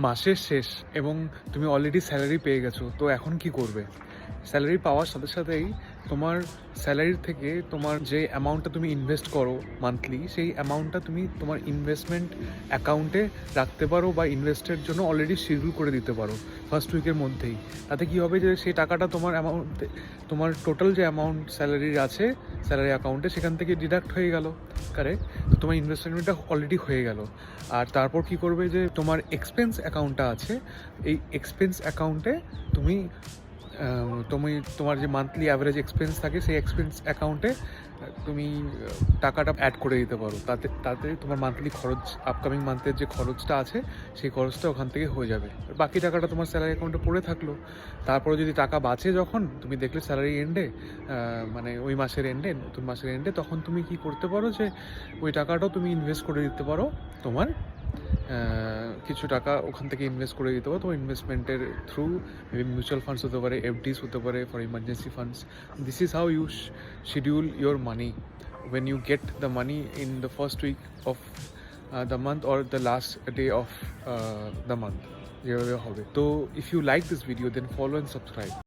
মাসের শেষ এবং তুমি অলরেডি স্যালারি পেয়ে গেছো, তো এখন কি করবে? স্যালারি পাওয়ার সাথে সাথেই তোমার স্যালারির থেকে তোমার যে অ্যামাউন্টটা তুমি ইনভেস্ট করো মান্থলি, সেই অ্যামাউন্টটা তুমি তোমার ইনভেস্টমেন্ট অ্যাকাউন্টে রাখতে পারো বা ইনভেস্টের জন্য অলরেডি শিডিউল করে দিতে পারো ফার্স্ট উইকের মধ্যেই। তাতে কী হবে যে সেই টাকাটা তোমার অ্যামাউন্টে, তোমার টোটাল যে অ্যামাউন্ট স্যালারির আছে স্যালারি অ্যাকাউন্টে, সেখান থেকে ডিডাক্ট হয়ে গেল। কারেক্ট? তো তোমার ইনভেস্টমেন্টটা অলরেডি হয়ে গেল। আর তারপর কি করবে, যে তোমার এক্সপেন্স অ্যাকাউন্টটা আছে, এই এক্সপেন্স অ্যাকাউন্টে তুমি তুমি তোমার যে মান্থলি অ্যাভারেজ এক্সপেন্স থাকে সেই এক্সপেন্স অ্যাকাউন্টে তুমি টাকাটা অ্যাড করে দিতে পারো। তাতে তাতে তোমার মান্থলি খরচ, আপকামিং মান্থের যে খরচটা আছে সেই খরচটা ওখান থেকে হয়ে যাবে। বাকি টাকাটা তোমার স্যালারি অ্যাকাউন্টে পড়ে থাকলো। তারপরে যদি টাকা বাঁচে, যখন তুমি দেখলে স্যালারি এন্ডে, মানে ওই মাসের এন্ডে, নতুন মাসের এন্ডে, তখন তুমি কি করতে পারো যে ওই টাকাটাও তুমি ইনভেস্ট করে দিতে পারো। তোমার কিছু টাকা ওখান থেকে ইনভেস্ট করে দিতে পারো তোমার ইনভেস্টমেন্টের থ্রু। মেবি মিউচুয়াল ফান্ডস হতে পারে, এফডিস হতে পারে, for emergency funds. This is how you schedule your money when you get the money in the first week of the month or the last day of the month, যেভাবে হবে। তো if you like this video, then follow and subscribe.